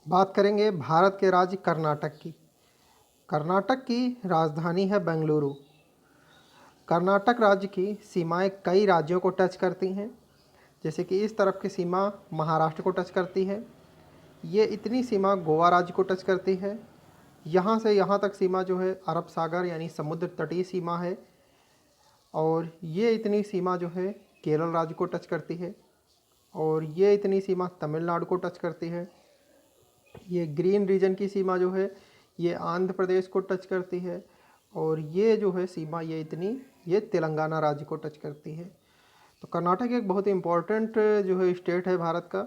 बात करेंगे भारत के राज्य कर्नाटक की। कर्नाटक की राजधानी है बेंगलुरु। कर्नाटक राज्य की सीमाएं कई राज्यों को टच करती हैं, जैसे कि इस तरफ की सीमा महाराष्ट्र को टच करती है। ये इतनी सीमा गोवा राज्य को टच करती है। यहाँ से यहाँ तक सीमा जो है अरब सागर यानी समुद्र तटीय सीमा है। और ये इतनी सीमा जो है केरल राज्य को टच करती है। और ये इतनी सीमा तमिलनाडु को टच करती है। ये ग्रीन रीजन की सीमा जो है ये आंध्र प्रदेश को टच करती है। और ये जो है सीमा ये तेलंगाना राज्य को टच करती है। तो कर्नाटक एक बहुत ही इम्पोर्टेंट जो है स्टेट है भारत का।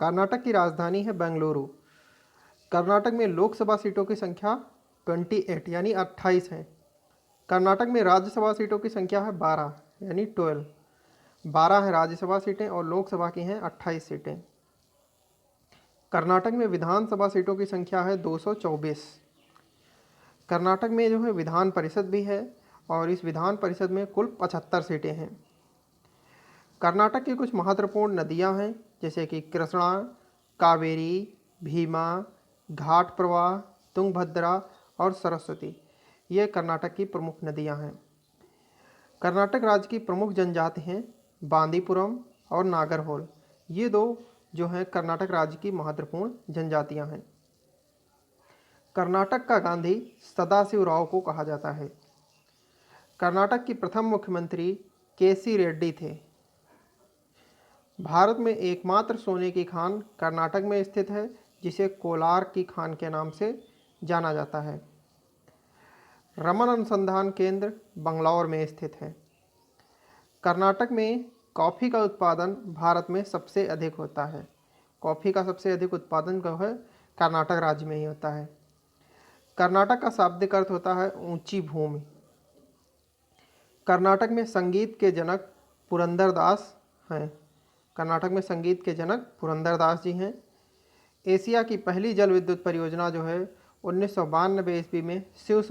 कर्नाटक की राजधानी है बेंगलुरु। कर्नाटक में लोकसभा सीटों की संख्या 28 यानी 28 है। कर्नाटक में राज्यसभा सीटों की संख्या है 12 यानी 12। 12 है राज्यसभा सीटें और लोकसभा की हैं 28 सीटें। कर्नाटक में विधानसभा सीटों की संख्या है 224। कर्नाटक में जो है विधान परिषद भी है और इस विधान परिषद में कुल 75 सीटें हैं। कर्नाटक की कुछ महत्वपूर्ण नदियां हैं, जैसे कि कृष्णा, कावेरी, भीमा, घाट प्रवाह, तुंगभद्रा और सरस्वती। ये कर्नाटक की प्रमुख नदियां हैं। कर्नाटक राज्य की प्रमुख जनजाति हैं बांदीपुरम और नागरहोल। ये दो जो हैं कर्नाटक राज्य की महत्वपूर्ण जनजातियां हैं। कर्नाटक का गांधी सदाशिव राव को कहा जाता है। कर्नाटक की प्रथम मुख्यमंत्री केसी रेड्डी थे। भारत में एकमात्र सोने की खान कर्नाटक में स्थित है, जिसे कोलार की खान के नाम से जाना जाता है। रमन अनुसंधान केंद्र बंगलौर में स्थित है। कर्नाटक में कॉफ़ी का उत्पादन भारत में सबसे अधिक होता है। कॉफ़ी का सबसे अधिक उत्पादन जो है कर्नाटक राज्य में ही होता है। कर्नाटक का शाब्दिक अर्थ होता है ऊंची भूमि। कर्नाटक में संगीत के जनक पुरंदरदास हैं। कर्नाटक में संगीत के जनक पुरंदरदास जी हैं। एशिया की पहली जल विद्युत परियोजना जो है 1992 ईस्वी में शिव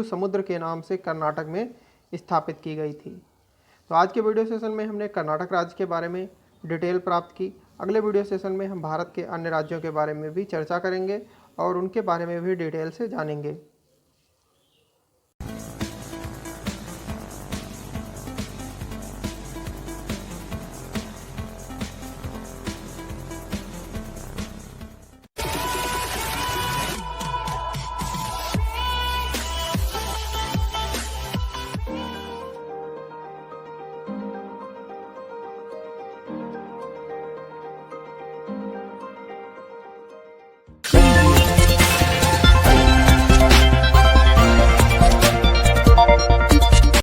समुद्र के नाम से कर्नाटक में स्थापित की गई थी। तो आज के वीडियो सेशन में हमने कर्नाटक राज्य के बारे में डिटेल प्राप्त की। अगले वीडियो सेशन में हम भारत के अन्य राज्यों के बारे में भी चर्चा करेंगे और उनके बारे में भी डिटेल से जानेंगे।